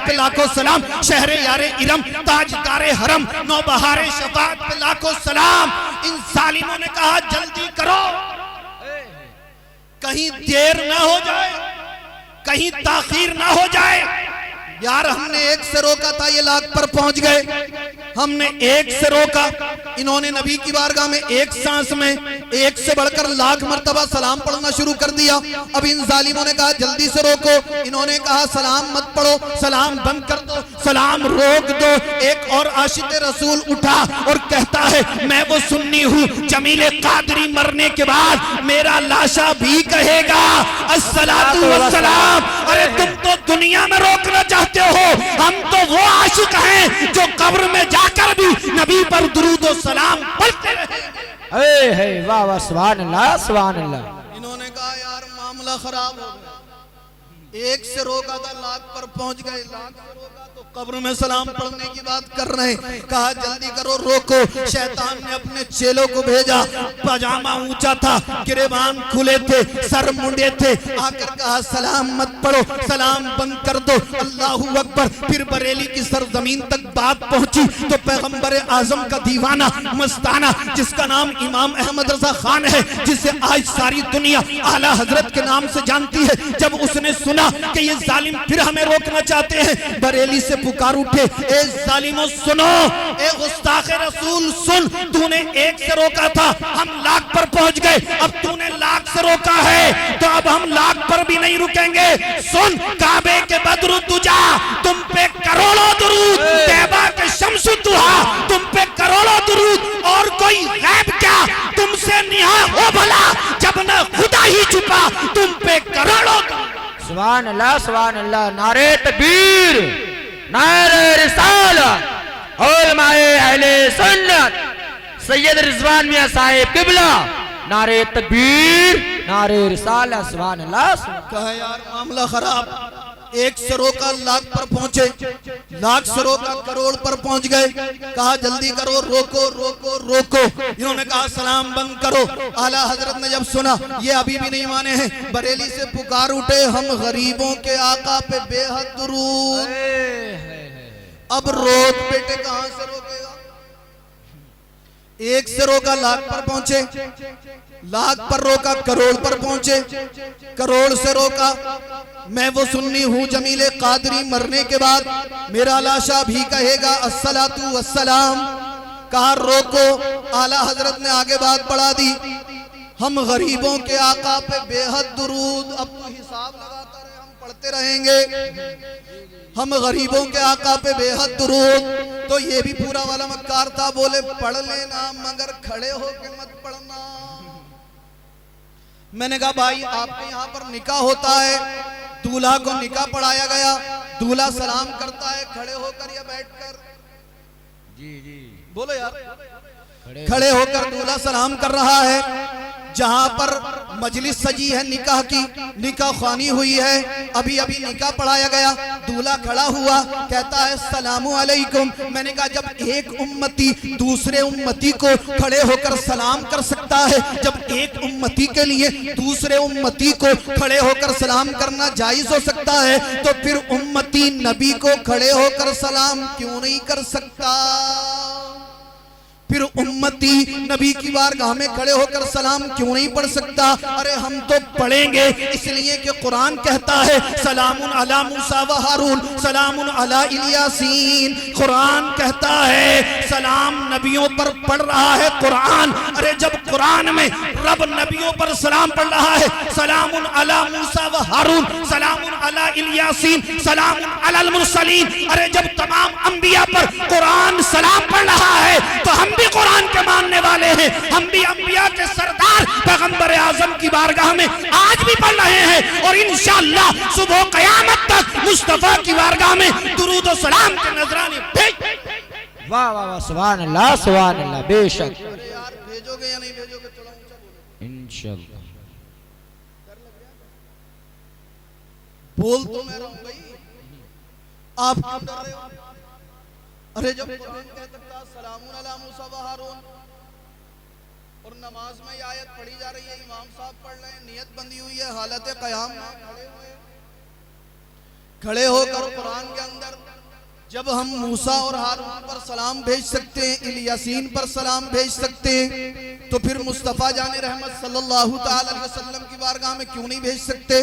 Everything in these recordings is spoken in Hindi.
पे लाखों सलाम, शहरे यारे इरम ताजदारे हरम नौबहारे शफाअत पे लाखों सलाम। इन जालिमों ने कहा जल्दी करो, कहीं देर ना हो जाए, कहीं ताखीर ना हो जाए। यार हमने एक से रोका था, ये लाख पर पहुंच गए। हमने एक से रोका, इन्होंने नबी की बारगाह में एक सांस में एक से बढ़कर लाख मर्तबा सलाम पढ़ना शुरू कर दिया। अब इन जालिमों ने कहा जल्दी से रोको। इन्होंने कहा सलाम मत पढ़ो, सलाम बंद कर दो, सलाम रोक दो। एक और आशिक़ रसूल उठा और कहता है मैं वो सुन्नी हूँ, जमीले कादरी मरने के बाद मेरा लाशा भी कहेगा अस्सलातु वस्सलाम। अरे तुम तो दुनिया में रोकना चाहते हो, हम तो वो आशिक हैं जो कब्र में जाकर भी नबी पर दुरूद और सलाम पढ़ते रहे। वाह वाह सुभान अल्लाह सुभान अल्लाह। इन्होंने कहा यार मामला खराब हो गया, एक से रोका था लाख पर पहुंच गए, लाख से रोका तो कब्र में सलाम पढ़ने की बात कर रहे हैं। कहा जल्दी करो रोको। शैतान ने अपने चेलों को भेजा, पजामा ऊंचा था, गिरेबान खुले थे, सर मुंडे थे, आकर कहा सलाम मत पढ़ो, सलाम बंद कर दो, अल्लाहू अकबर। फिर बरेली की सरजमीन तक बात पहुंची तो पैगंबर आजम का दीवाना मस्ताना, जिसका नाम इमाम अहमद रजा खान है, जिसे आज सारी दुनिया आला हजरत के नाम से जानती है, जब उसने सुना कि ये जालिम फिर हमें रोकना चाहते हैं, बरेली से पुकार उठे ए जालिमों सुनो, ए गुस्ताख रसूल सुन, तूने एक से रोका था, हम लाख पर पहुंच गए, अब तूने लाख से रोका है तो अब हम लाख पर भी नहीं रुकेंगे। सुन, काबे के बदरु तुजा तुम पे करोड़ों दुरूद, तैबा के शम्सु दुहा तुम पे करोड़ों दुरूद, और कोई गैब क्या तुमसे निहा हो भला, जब न खुदा ही छुपा तुम पे करोड़ों। सुभान अल्लाह सुभान अल्लाह। नारे तकबीर, नारे रिसालत, उलमाए अहले सुन्नत, सैयद रिजवान मियां साहिब किबला, नारे तकबीर, नारे रिसालत, सुभान अल्लाह। कहा यार मामला खराब, एक से रोका लाख पर पहुंचे, लाख से रोका करोड़ पर पहुंच गए। कहा जल्दी करो रोको रोको रोको। इन्होंने कहा सलाम बंद करो। आला हजरत ने जब सुना ये अभी भी नहीं माने हैं, बरेली से पुकार उठे हम गरीबों के आका पे बेहद दुरूद। अब रोक बेटे कहां से रोकेगा। एक से रोका लाख पर पहुंचे, लाख पर रोका करोड़ पर पहुंचे, करोड़ से रोका मैं वो सुन्नी हूँ जमीले कादरी मरने के बाद मेरा लाशा भी कहेगा अस्सलातु वस्सलाम। कहा रोको। आला हजरत ने आगे बात बढ़ा दी, हम गरीबों के आका पे बेहद दुरूद। अब तो हिसाब लगाता रहे, हम पढ़ते रहेंगे, हम गरीबों के आका पे बेहद दुरूद। तो ये भी पूरा वाला मक्कार था, बोले पढ़ लेना मगर खड़े होके मत पढ़ना। मैंने कहा भाई आपके यहाँ पर निकाह होता है, दूल्हा को निकाह पढ़ाया गया, दूल्हा सलाम करता है खड़े होकर या बैठकर? जी जी बोलो यार। खड़े होकर दूल्हा सलाम कर रहा है। जहां पर मजलिस सजी है निकाह की, निकाह खानी हुई है, अभी अभी निकाह पढ़ाया गया, दूल्हा खड़ा हुआ कहता है सलामु अलैकुम। मैंने कहा जब एक उम्मती दूसरे उम्मती को खड़े होकर सलाम कर सकता है, जब एक उम्मती के लिए दूसरे उम्मती को खड़े होकर सलाम करना जायज हो सकता है, तो फिर उम्मती नबी को खड़े होकर सलाम क्यों नहीं कर सकता? फिर उम्मती नबी की बारगाह में खड़े होकर सलाम क्यों नहीं पढ़ सकता? अरे हम तो पढ़ेंगे इसलिए कि कुरान कहता है सलामुन अला मूसा व हारून, सलामुन अला इलियासीन। कुरान कहता है सलाम नबियों पर पढ़ रहा है कुरान। अरे जब कुरान में रब नबियों पर सलाम पढ़ रहा है, सलामुन अला मूसा व हारून, सलामुन अला इलियासीन, सलामुन अलल मुरसलीन। अरे जब तमाम अंबिया पर कुरान सलाम पढ़ रहा है तो हम भी कुरान के मानने वाले हैं, हम भी अंबिया के सरदार पैगंबर आजम की बारगाह में आज भी पढ़ रहे हैं, और इंशाअल्लाह सुबह कयामत तक मुस्तफा की बारगाह में दुरूद और सलाम के नजराने भेज। वाह वाह वाह सुभान अल्लाह सुभान अल्लाह। बेशक यार भेजोगे या नहीं भेजोगे? थोड़ा ऊंचा बोलो। इंशाअल्लाह बोल तो मैं रहा हूं भाई, आप क्यों डर रहे हो? अरे जब कुरान कह सकता सलामुन अला मूसा व हारून, और नमाज में ये आयत पढ़ी जा रही है, इमाम साहब पढ़ रहे हैं, नियत बंदी हुई है, हालत क़याम में खड़े होकर कुरान के अंदर जब हम मूसा और हारून पर सलाम भेज सकते हैं, इलियासीन पर सलाम भेज सकते हैं, तो फिर मुस्तफ़ा जाने रहमत सल्लल्लाहु ताला अलैहि वसल्लम की बारगाह में क्यों नहीं भेज सकते?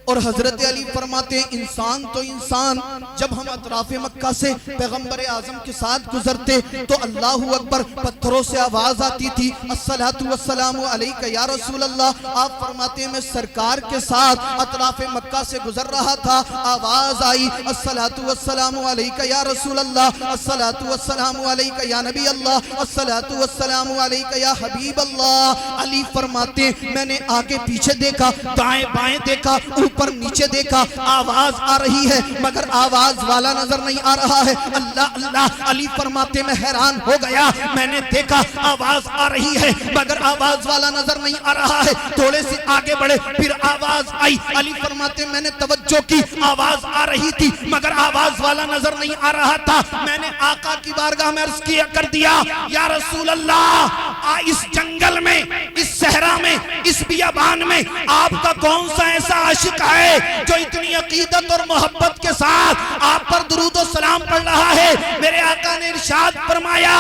और हजरत अली फरमाते हैं इंसान तो इंसान, जब हम अतराफ़े मक्का से पैगंबर आजम के साथ गुजरते तो अल्लाहु अकबर पत्थरों से आवाज आती थी, अस्सलातु वस्सलामु अलैका या रसूल अल्लाह। आप फरमाते हैं मैं सरकार के साथ अतराफ़े मक्का से गुजर रहा था, आवाज आई अस्सलातु वस्सलामु अलैका या रसूल अल्लाह, अस्सलातु वस्सलामु अलैका या नबी अल्लाह, अस्सलातु वस्सलामु अलैका या हबीब अल्लाह। अली फरमाते मैंने आगे पीछे देखा, दाएं बाएं देखा, ऊपर नीचे देखा, आवाज आ रही है मगर आवाज वाला नजर नहीं आ रहा है। अल्लाह अल्लाह। अली फरमाते मैं हैरान हो गया, मैंने देखा आवाज आ रही है मगर आवाज वाला नजर नहीं आ रहा है। थोड़े से आगे बढ़े, फिर आवाज आई। अली फरमाते मैंने तवज्जो की, आवाज आ रही थी मगर आवाज वाला नजर नहीं आ रहा था। मैंने आका की बारगाह में अर्ज किया कर दिया, या रसूल अल्लाह, इस जंगल में, इस सहरा में, इस बियाबान में आपका कौन सा ऐसा आशिक है जो इतनी अकीदत और मोहब्बत के साथ आप पर दुरूद और सलाम पढ़ रहा है? मेरे आका ने इरशाद फरमाया,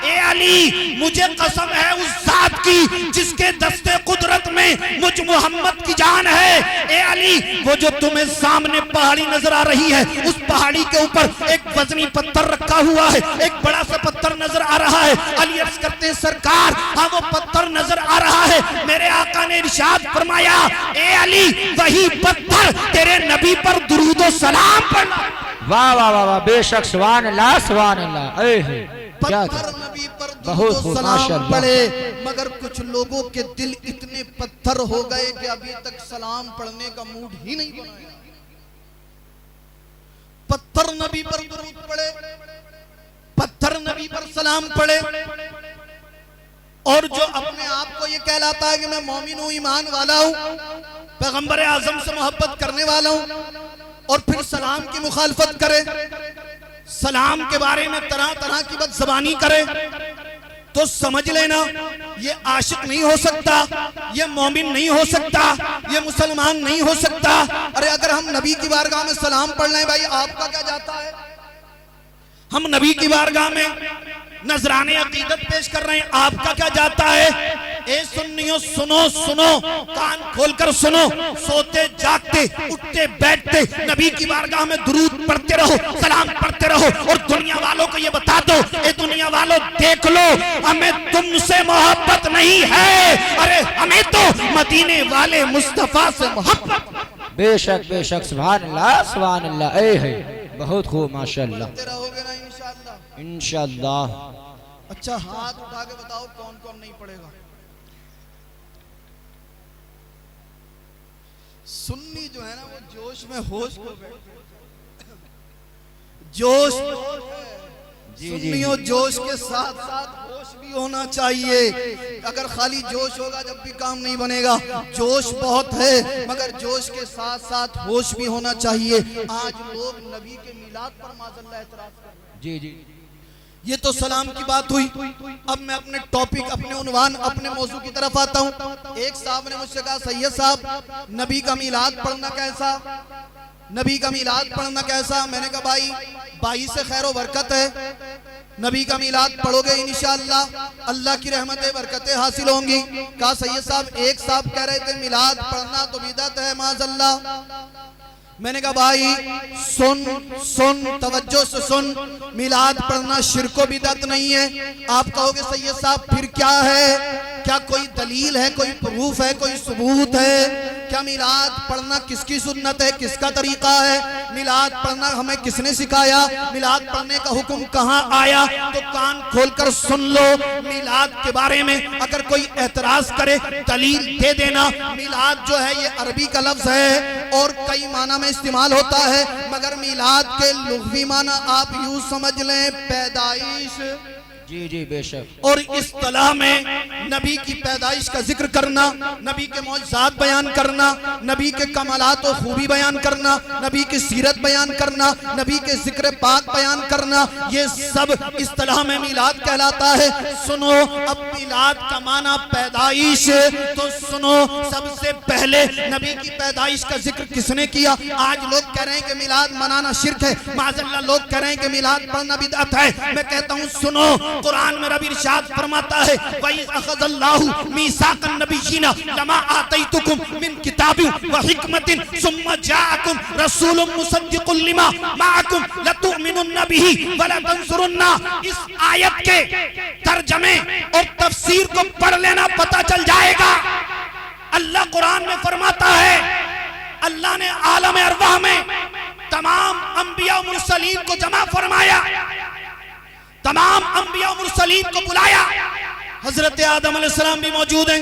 ए अली, मुझे कसम है उस जात की जिसके दस्ते कुदरत में मुझ मोहम्मद की जान है। ए अली, वो जो तुम्हें सामने पहाड़ी नजर आ रही है, उस पहाड़ी के ऊपर एक वजनी पत्थर रखा हुआ है, एक बड़ा सा पत्थर नजर आ रहा है। अली अर्ज करते हैं सरकार, हाँ वो पत्थर नजर आ रहा है। मेरे आका ने इरशाद फरमाया, ए अली, वही पत्थर तेरे नबी पर दुरूद और सलाम पढ़ना। वाह वाह वाह वाह, बेशक सुभान अल्लाह सुभान अल्लाह। पत्थर नबी पर दुरूद और सलाम पढ़े, मगर कुछ लोगों के दिल इतने पत्थर हो गए कि अभी तक सलाम पढ़ने का मूड ही नहीं बना। पत्थर नबी पर दुरूद पढ़े, पत्थर नबी पर सलाम पढ़े, और जो अपने आप को ये कहलाता है कि मैं मोमिन हूं, ईमान वाला हूं, पैगंबर आजम से मोहब्बत करने वाला हूं, और फिर सलाम की मुखालफत करे, सलाम के बारे में तरह तरह की बदज़बानी करे, तो समझ लेना ये आशिक नहीं हो सकता, ये मोमिन नहीं हो सकता, ये मुसलमान नहीं हो सकता। अरे अगर हम नबी की बारगाह में सलाम पढ़ लें, भाई आपका क्या जाता है? हम नबी की बारगाह में नजराने अकीदत पेश कर रहे हैं, आपका क्या जाता है? ए सुन्नियों सुनो सुनो, कान खोलकर सुनो, सोते जागते उठते बैठते नबी की बारगाह में दुरूद पढ़ते रहो, सलाम पढ़ते रहो, और दुनिया वालों को ये बता दो, ए दुनिया वालों देख लो, हमें तुमसे मोहब्बत नहीं है, अरे हमें तो मदीने वाले मुस्तफा से मोहब्बत। बेशक बेशक सुभान अल्लाह सुभान अल्लाह। है बहुत खूब माशाअल्लाह। रहोगे ना इंशाअल्लाह? इंशाअल्लाह। अच्छा हाथ उठा के बताओ कौन कौन नहीं पढ़ेगा? सुन्नी जो है ना वो जोश में होश खो गए, जोश सुन्नियों जोश के साथ साथ होश भी होना चाहिए। अगर खाली जोश होगा जब भी काम नहीं बनेगा। जोश बहुत है मगर जोश के साथ साथ होश भी होना चाहिए। आज लोग नबी के मिलाद पर माज़अल्लाह एतराज कर रहे हैं। जी जी, ये तो सलाम की बात हुई। अब मैं अपने टॉपिक, अपने उन्वान, अपने मौजू की तरफ आता हूँ। एक साहब ने मुझसे कहा, सैयद साहब नबी का मिलाद पढ़ना कैसा, नबी का मिलाद पढ़ना कैसा? मैंने कहा भाई 22 से खैर बरकत है, नबी का मिलाद पढ़ोगे इंशाअल्लाह अल्लाह की रहमतें बरकतें हासिल होंगी। कहा सैयद साहब, एक साहब कह रहे थे मिलाद पढ़ना तो बिदअत है माज़अल्लाह। मैंने कहा भाई सुन सुन, तवज्जो से सुन, मिलाद पढ़ना शिर्क व बिदअत नहीं है। आप कहोगे सैयद साहब फिर क्या है? क्या कोई दलील है, कोई प्रूफ है, कोई सबूत है? क्या मिलाद पढ़ना किसकी सुन्नत है, किसका तरीका है? मिलाद पढ़ना हमें किसने सिखाया? मिलाद पढ़ने का हुक्म कहाँ आया? तो कान खोलकर सुन लो। मिलाद के बारे में अगर कोई एतराज करे, दलील दे देना। मिलाद जो है ये अरबी का लफ्ज है और कई माना में इस्तेमाल होता है, मगर मिलाद के लुग़वी माना आप यूं समझ लें पैदाइश। जी जी बेशक। और इस्तिलाह में नबी की पैदाइश का जिक्र करना, नबी के मौजज़ात बयान करना, नबी के कमालात और खूबी बयान करना, नबी की सीरत बयान करना, नबी के जिक्र पाक बयान करना, ये सब इस्तिलाह में मिलाद कहलाता है। सुनो, अब मिलाद का माना पैदाइश, तो सुनो, सबसे पहले नबी की पैदाइश का जिक्र किसने किया? आज लोग कह रहे हैं कि मिलाद मनाना शिर्क है, माज़अल्लाह लोग कह रहे हैं कि मिलाद पढ़ना बिदअत है। मैं कहता हूँ सुनो, कुरान में रब इरशाद फरमाता है, वइज़ अख़ज़ल्लाहु मीसाक़न नबिय्यीना लमा आतैतुकुम मिन किताबिन व हिकमतिन सुम्मा जाअकुम रसूलुम मुसद्दिक़ुन लिमा माअकुम लतुअमिनुन्न बिही व लतंसुरुन्ना। इस आयत के तर्जमे और तफसीर को पढ़ लेना, पता चल जाएगा। अल्लाह कुरान में फरमाता है, अल्लाह ने आलम अरवाह में तमाम अंबिया और मुरसलीन को जमा फरमाया, तमाम अंबिया और मुरसलीन को बुलाया। हजरत आदम अलैहिस्सलाम भी मौजूद हैं,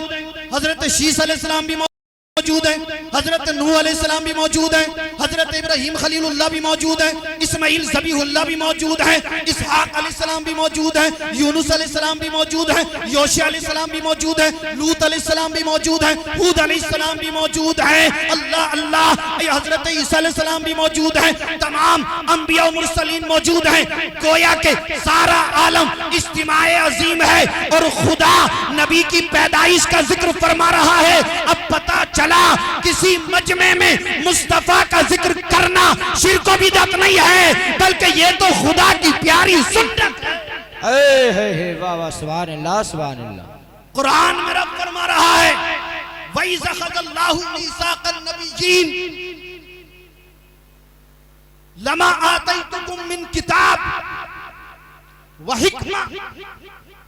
हजरत शीस अलैहिस्सलाम भी मौजूद है, हजरत नूह अलैहिस्सलाम भी मौजूद है, हजरत इब्राहीम खलीलुल्लाह भी मौजूद है, इस्माइल ज़बीहुल्लाह भी मौजूद है, इसहाक अलैहिस्सलाम भी मौजूद है, यूनुस अलैहिस्सलाम भी मौजूद है, योशिया अलैहिस्सलाम भी मौजूद है, लूत अलैहिस्सलाम भी मौजूद है, हूद अलैहिस्सलाम भी मौजूद है। अल्लाह अल्लाह, हजरत ईसा अलैहिस्सलाम भी मौजूद है, तमाम अंबिया और मुरसलीन मौजूद हैं। गोया के सारा आलम इज्तिमाए अजीम है और खुदा नबी की पैदाइश का जिक्र फरमा रहा है। अब पता चला किसी मजमे में मुस्तफा का जिक्र करना शिर्क व बिदअत नहीं है, बल्कि ये तो खुदा की प्यारी सुन्नत है। वाह वाह, सुभान अल्लाह सुभान अल्लाह। कुरान में रब फरमा रहा है, वइज़ अख़ज़ल्लाहु मीसाक़न नबिय्यीन लमा आतैतुकुम मिन किताब व हिकमा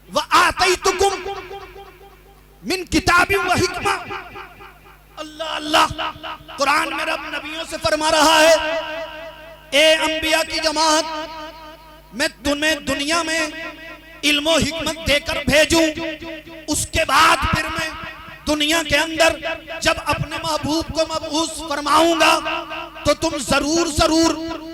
व आतैतुकुम मिन किताबि व हिकमा। अल्लाह अल्लाह, कुरान में रब नबियों से फरमा रहा है, ए अंबिया की जमात, मैं तुम्हें दुनिया में इल्म और हिकमत देकर भेजूं, उसके बाद फिर मैं दुनिया के अंदर जब अपने महबूब को मबऊस फरमाऊंगा तो तुम जरूर जरूर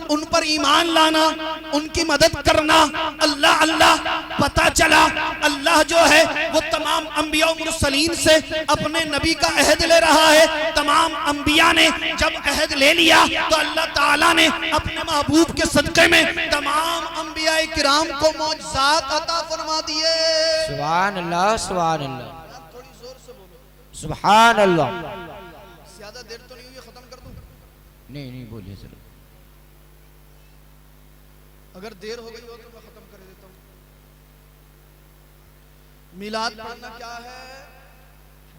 उन पर ईमान लाना, उनकी मदद करना। अल्लाह अल्लाह, पता चला अल्लाह जो है वो तमाम अंबिया और मुरसलीन से अपने नबी का अहद ले रहा है। तमाम अंबिया ने जब अहद ले लिया तो अल्लाह ताला ने अपने महबूब के सदक़े में तमाम अंबिया किराम को मौजज़ात अता फरमा दिए। सुभान अल्लाह सुभान अल्लाह सुभान अल्लाह। ज्यादा देर तो नहीं हुई, खत्म कर दूं? नहीं नहीं बोलिए सर। अगर देर हो गई हो तो मैं खत्म कर देता हूं। मिलाद पढ़ना क्या है?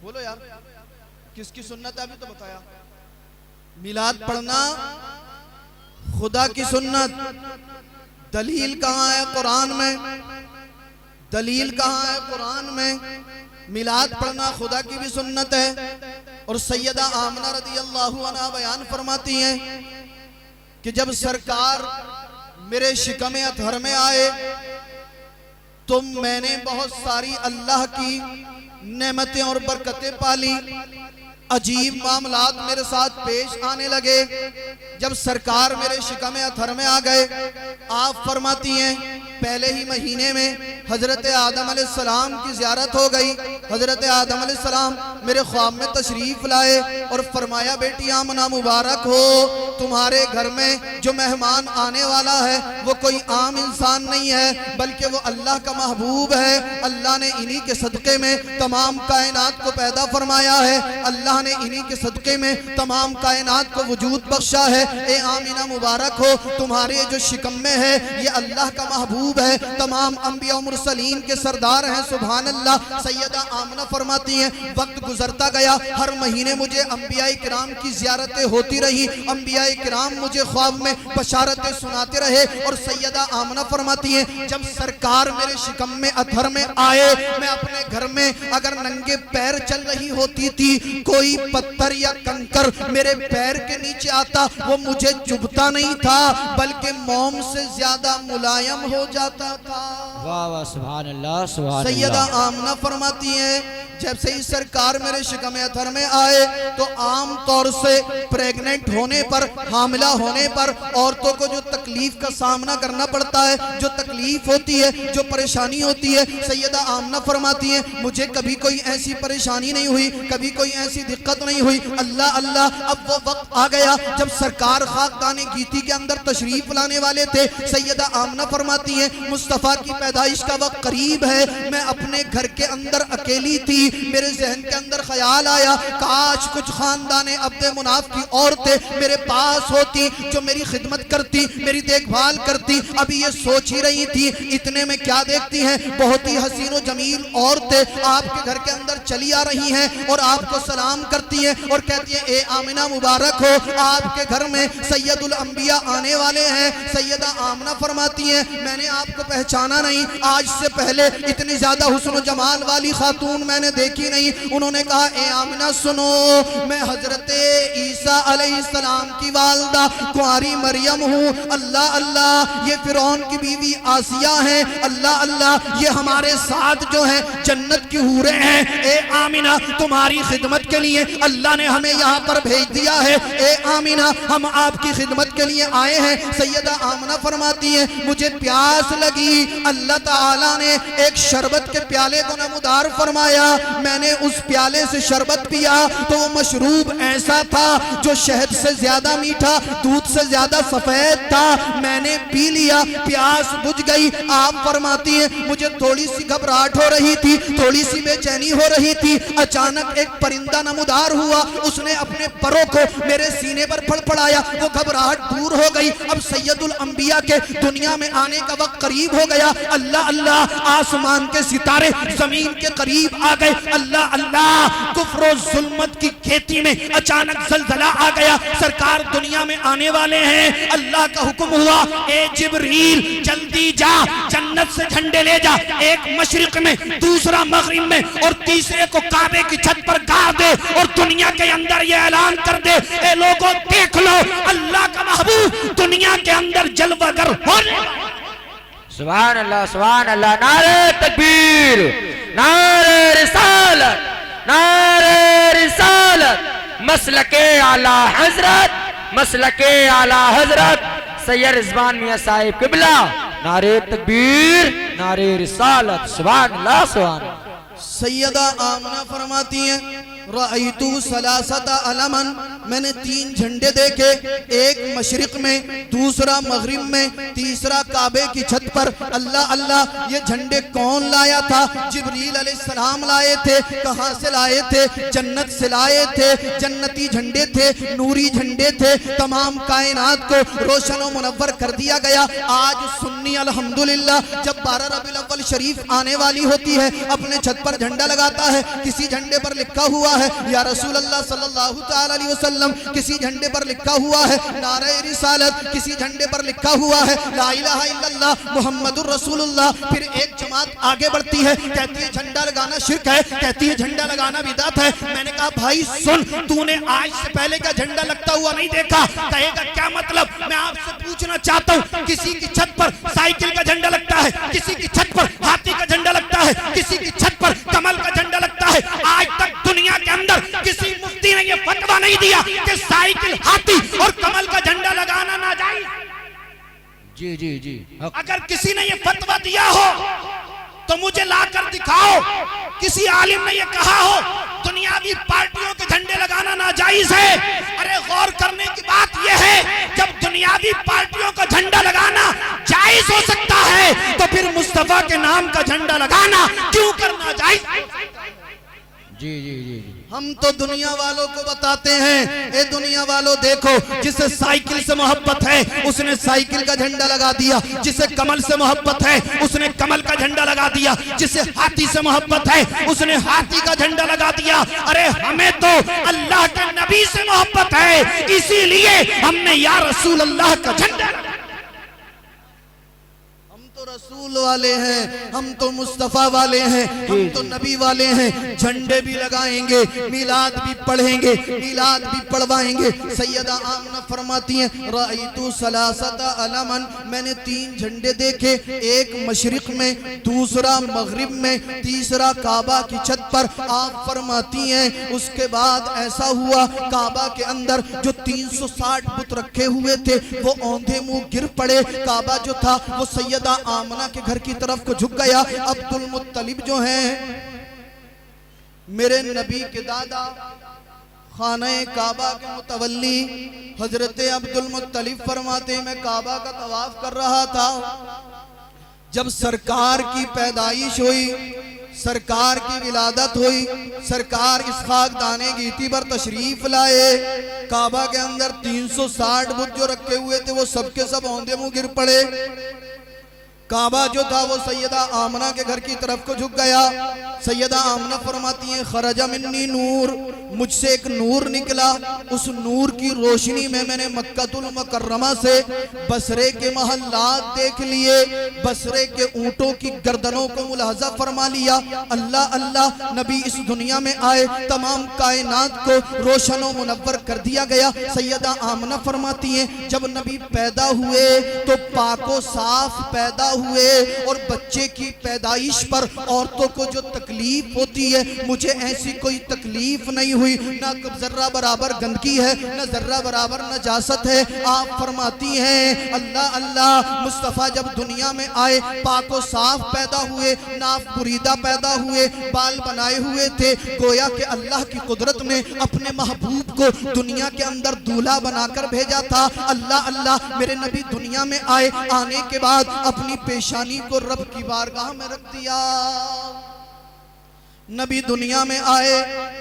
बोलो यार, किसकी सुन्नत है? अभी तो बताया। मिलाद पढ़ना खुदा की सुन्नत। दलील कहाँ है कुरान में? दलील कहाँ है कुरान में? मिलाद पढ़ना खुदा की भी सुन्नत है। और सैयदा आमना रज़ी अल्लाहु अन्हा बयान फरमाती हैं कि जब सरकार मेरे शिकम अतहर में आए तो मैंने बहुत सारी अल्लाह की नेमतें और बरकतें पाली। अजीब मामलात मेरे साथ पेश आने लगे। जब सरकार मेरे शिकम अतहर में आ गए, आप फरमाती हैं पहले ही महीने में हजरत आदम अलैहिस्सलाम की ज़ियारत हो गई। हजरत आदम अलैहिस्सलाम मेरे ख्वाब में तशरीफ लाए और फरमाया, बेटी आमना मुबारक हो, तुम्हारे घर में जो मेहमान आने वाला है वो कोई आम इंसान नहीं है, बल्कि वो अल्लाह का महबूब है। अल्लाह ने इन्हीं के सदक़े में तमाम कायनात को पैदा फरमाया है। अल्लाह ने इन्हीं के सदक़े में तमाम कायनात को वजूद बख्शा है। ए आमिना मुबारक हो, तुम्हारे जो शिकम में है ये अल्लाह का महबूब है, तमाम अंबिया और मुरसलीन के सरदार हैं। सुभान अल्लाह। सैयदा आमना फरमाती हैं, वक्त गुजरता गया, हर महीने मुझे अंबिया किराम की ज़ियारतें होती रही। अंबिया किराम मुझे ख्वाब में बशारतें सुनाते रहे। और सैयदा आमना फरमाती हैं, जब सरकार मेरे शिकम में अतहर में आए, मैं अपने घर में अगर नंगे पैर चल रही होती थी, कोई पत्थर या कंकर मेरे पैर के नीचे आता, वो मुझे चुभता नहीं था, बल्कि मोम से ज्यादा मुलायम हो जाता था। वाह वाह सुभान अल्लाह सुभान अल्लाह। सैयदा आमना फरमाती हैं, जब से ही सरकार मेरे शिकम अथर में आए तो आम तौर से प्रेग्नेंट होने पर, हामिला होने पर औरतों को जो तकलीफ का सामना करना पड़ता है, जो तकलीफ होती है, जो परेशानी होती है, सैयदा आमना फरमाती है मुझे कभी कोई ऐसी परेशानी नहीं हुई, कभी कोई ऐसी दिक्कत नहीं हुई। अल्लाह अल्लाह, अब वो वक्त आ गया जब सरकार खाकदाने गीती के अंदर तशरीफ लाने वाले थे। सैयदा आमना फरमाती है मुस्तफ़ा की पैदाइश का वक्त करीब है, मैं अपने घर के अंदर अकेली थी, मेरे जहन के अंदर ख्याल आया काश कुछ खानदाने अब्दे मुनाफ की औरतें मेरे पास होती जो मेरी खिदमत करती, मेरी देखभाल करती। अभी ये सोच ही रही थी, इतने में क्या देखती हैं, बहुत ही हसीन व जमील औरतें आपके घर के अंदर चली आ रही हैं और आपको सलाम करती हैं और कहती हैं ए आमिना मुबारक हो, आपके घर में सैयदुल अंबिया आने वाले हैं। सैयदा आमना फरमाती हैं मैंने आपको पहचाना नहीं, आज से पहले इतनी ज्यादा हुस्न व जमाल वाली खातून मैंने देखी नहीं। उन्होंने कहा ए आमिना सुनो, मैं हजरत ईसा अलैहिस्सलाम की वालदा कुंवारी मरियम हूँ। अल्लाह अल्लाह, ये फिरौन की बीवी आसिया है। अल्लाह अल्लाह, ये हमारे साथ जो है जन्नत की हूरें हैं। ए आमिना, तुम्हारी खिदमत के लिए अल्लाह ने हमें यहाँ पर भेज दिया है। ए आमिना, हम आपकी खिदमत के लिए आए हैं। सैयदा आमना फरमाती है मुझे प्यास लगी, अल्लाह ताला ने एक शरबत के प्याले को नमूदार फरमाया, मैंने उस प्याले से शरबत पिया तो वो मशरूब ऐसा था जो शहद से ज्यादा मीठा, दूध से ज्यादा सफेद था। मैंने पी लिया, प्यास बुझ गई। आप फरमाती है मुझे थोड़ी सी घबराहट हो रही थी, थोड़ी सी बेचैनी हो रही थी। अचानक एक परिंदा नमूदार हुआ, उसने अपने परों को मेरे सीने पर फड़फड़ाया, वो घबराहट दूर हो गई। अब सैयदुल अंबिया के दुनिया में आने का वक्त करीब हो गया। अल्लाह अल्लाह, आसमान के सितारे जमीन के करीब आ गए। अल्लाह अल्लाह, कुफ्र जुल्मत की खेती में अचानक जलजला आ गया। सरकार दुनिया में आने वाले हैं। अल्लाह का हुक्म हुआ ए जिब्रील जल्दी जा, जन्नत से झंडे ले जा, एक मशरिक में, दूसरा मगरिब में और तीसरे को काबे की छत पर गाड़ दे और दुनिया के अंदर ये ऐलान कर दे ए लोगों देख लो, अल्लाह का महबूब दुनिया के अंदर जलवागर होने। सुभान अल्लाह, सुभान अल्लाह। नारे तकबीर, नारे रिसालत, नारे रिसालत। मसलके आला हजरत, मसलके आला हजरत सैयद रिजवान मियां साहिब किबला। नारे तकबीर, नारे रिसालत। सुभान अल्लाह, सुभान अल्लाह। सैयदा आमना फरमाती हैं रअयतु सलासता अलमन, मैंने 3 झंडे देखे, एक मशरिक में, दूसरा मगरिब में, तीसरा काबे की छत पर। अल्लाह अल्लाह, ये झंडे कौन लाया था? जिब्रील अलैहिस्सलाम लाए थे। कहाँ से लाए थे? जन्नत से लाए थे। जन्नती झंडे थे, नूरी झंडे थे, तमाम कायनात को रोशन व मुनव्वर कर दिया गया। आज सुन्नी अल्हम्दुलिल्लाह जब 12 रबीउल अव्वल शरीफ आने वाली होती है, अपने छत पर झंडा लगाता है। किसी झंडे पर लिखा हुआ है या रसूल अल्लाह सल्लल्लाहु तआला अलैहि वसल्लम, किसी झंडे पर लिखा हुआ है नारे रिसालत, किसी झंडे पर लिखा हुआ है ला इलाहा इल्लल्लाह मुहम्मदुर रसूलुल्लाह। फिर एक जमात आगे बढ़ती है, कहती है झंडा लगाना शिर्क है, कहती है झंडा लगाना बिदअत है। मैंने कहा भाई सुन, तूने आज से पहले का झंडा लगता हुआ नहीं देखा। कहेगा क्या मतलब? मैं आपसे पूछना चाहता हूँ, किसी की छत पर साइकिल का झंडा लगता है, किसी की छत पर हाथी का झंडा लगता है, किसी की छत पर कमल का झंडा लगता है। आज तक दुनिया के अंदर किसी मुफ्ती ने यह फतवा नहीं दिया कि साइकिल, हाथी और कमल का झंडा लगाना नाजायज। जी जी जी। अगर किसी ने यह फतवा दिया हो तो मुझे लाकर दिखाओ। किसी आलिम ने यह कहा हो दुनियावी पार्टियों के झंडे लगाना नाजायज है। अरे गौर करने की बात यह है, जब दुनियावी पार्टियों का झंडा लगाना जायज हो सकता है तो फिर मुस्तफा के नाम का झंडा लगाना क्यों करना जायज? जी जी जी जी। हम तो दुनिया वालों को बताते हैं, ए दुनिया वालों देखो, जिसे साइकिल से मोहब्बत है उसने साइकिल का झंडा लगा दिया, जिसे कमल से मोहब्बत है उसने कमल का झंडा लगा दिया, जिसे हाथी से मोहब्बत है उसने हाथी का झंडा लगा दिया। अरे हमें तो अल्लाह के नबी से मोहब्बत है, इसीलिए हमने या रसूल अल्लाह का झंडा। हम तो रसूल वाले हैं, हम तो मुस्तफ़ा वाले हैं, हम तो नबी वाले हैं। झंडे भी लगाएंगे, मिलाद भी पढ़ेंगे, मिलाद भी पढ़वाएंगे। सैयदा आमना फरमाती हैं राइतु सलासता अलमन, मैंने 3 झंडे देखे, एक मशरिक में, दूसरा मगरिब में, तीसरा काबा की छत पर। आप फरमाती हैं उसके बाद ऐसा हुआ काबा के अंदर जो 360 बुत रखे हुए थे वो औंधे मुंह गिर पड़े। काबा जो था वो सैयदा आमना के घर की तरफ को झुक गया। अब्दुल मुत्तलिब जो हैं मेरे नबी के दादा, खाने काबा के मुतवल्ली हजरत अब्दुल मुत्तलिब फरमाते मैं काबा का तवाफ कर रहा था, जब सरकार की पैदाइश हुई, सरकार की विलादत हुई, सरकार इसहाक दाने गीती पर तशरीफ लाए। काबा के अंदर 360 बुत जो रखे हुए थे वो सबके सब औंधे मुंह गिर पड़े। काबा जो था वो सैयदा आमना के घर की तरफ को झुक गया। सैयदा आमना फरमाती हैं खरजा मिन्नी नूर, मुझसे एक नूर निकला, उस नूर की रोशनी में मैंने मक्कातुल मुकर्रमा से बसरे के महल्लात देख लिए, बसरे के ऊंटों की गर्दनों को मुलाहजा फरमा लिया। अल्लाह अल्लाह, नबी इस दुनिया में आए, तमाम कायनात को रोशन व मुनव्वर कर दिया गया। सैयदा आमना फरमाती हैं जब नबी पैदा हुए तो पाको साफ पैदा हुए, और बच्चे की पैदाइश पर औरतों को जो तकलीफ होती है मुझे ऐसी कोई तकलीफ नहीं हुई, ना जर्रा बराबर गंदगी है, ना जर्रा बराबर नजासत है। आप फरमाती हैं अल्लाह अल्लाह, मुस्तफ़ा जब दुनिया में आए पाको साफ पैदा हुए, नाफ बुरीदा पैदा हुए, बाल बनाए हुए थे, गोया कि अल्लाह की कुदरत ने अपने महबूब को दुनिया के अंदर दूल्हा बनाकर भेजा था। अल्लाह अल्लाह, मेरे नबी दुनिया में आए, आने के बाद अपनी पेशानी को रब की बारगाह में रख दिया। नबी दुनिया में आए,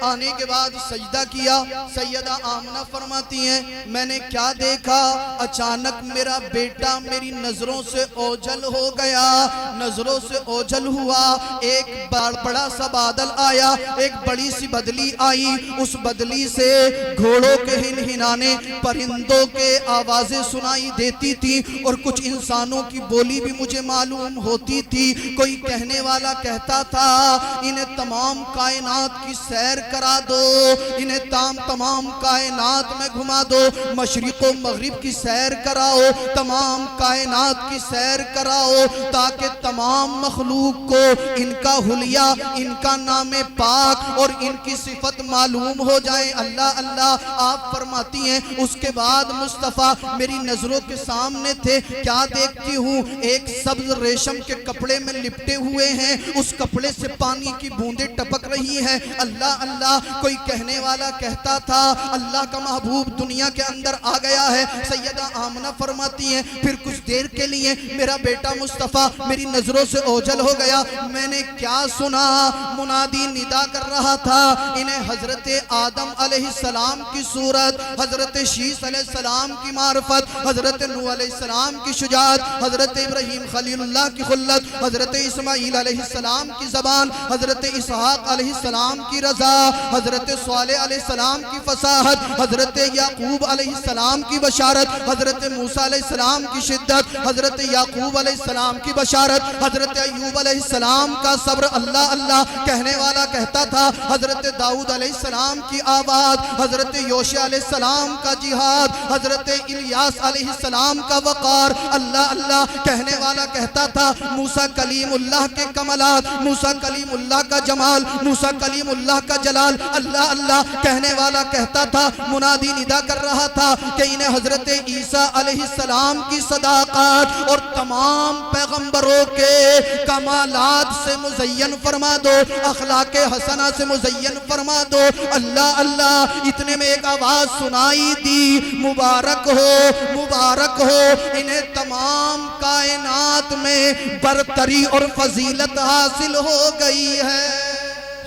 आने के बाद सजदा किया। सैयदा आमना फरमाती हैं मैंने क्या देखा, अचानक मेरा बेटा मेरी नजरों से ओझल हो गया, नजरों से ओझल हुआ। एक बड़ा सा बादल आया, एक बड़ी सी बदली आई, उस बदली से घोड़ों के हिनहिनाने, परिंदों के आवाजें सुनाई देती थी, और कुछ इंसानों की बोली भी मुझे मालूम होती थी। कोई कहने वाला कहता था इन्हें तमाम कायनात की सैर करा दो, इन्हें तमाम कायनात में घुमा दो, मशरिक व मगरिब की सैर कराओ, तमाम कायनात की सैर कराओ, ताकि तमाम मखलूक को इनका हुलिया, इनका नामे पाक और इनकी सिफत मालूम हो जाए। अल्लाह अल्लाह, आप फरमाती हैं उसके बाद मुस्तफ़ा मेरी नजरों के सामने थे। क्या देखती हूँ, एक सब्ज रेशम के कपड़े में लिपटे हुए हैं, उस कपड़े से पानी की बूंदें टपक रही है। अल्लाह अल्लाह, कोई कहने वाला कहता था अल्लाह का महबूब दुनिया के अंदर आ गया है। सैयदा आमना फरमाती हैं फिर कुछ देर के लिए मेरा बेटा मुस्तफ़ा मेरी नजरों से ओझल हो गया। मैंने क्या सुना, मुनादी निदा कर रहा था इन्हें हजरत आदम अलैहिस्सलाम की सूरत, हजरत शीस अलैहिस्सलाम की मार्फत, हजरत नूह अलैहिस्सलाम की शुजाअत, हजरत इब्राहीम खलीलुल्लाह की खुल्लत, हजरत इस्माईल अलैहिस्सलाम की ज़बान, हजरत इसहाक अलैहिस्सलाम की रजा, हजरत सालेह अलैहिस्सलाम की फसाहत, हजरत याकूब अलैहिस्सलाम की बशारत, हजरत मूसा अलैहिस्सलाम की शिद्दत, हजरत याकूब अलैहिस्सलाम की बशारत, हजरत अय्यूब अलैहिस्सलाम का सब्र। अल्लाह अल्लाह, कहने वाला कहता था हजरत दाऊद अलैहिस्सलाम की आवाज, हजरत योशिया अलैहिस्सलाम का जिहाद, हजरत इलियास अलैहिस्सलाम का वक़ार। अल्लाह अल्लाह, कहने वाला कहता था मूसा कलीमुल्लाह के कमलात, मूसा कलीमुल्लाह का जमाल, मूसा कलीमुल्लाह का जलाल। अल्लाह अल्लाह, कहने वाला कहता था, मुनादी निदा कर रहा था कि इन्हें हजरत ईसा अलैहिस्सलाम की सदाकत और तमाम पैगंबरों के कमालात से मुज़य्यन फरमा दो, अखलाके हसना से मुज़य्यन फरमा दो। अल्लाह अल्लाह, इतने में एक आवाज सुनाई दी, मुबारक हो, मुबारक हो, इन्हें तमाम कायनात में बरतरी और फजीलत हासिल हो गई है।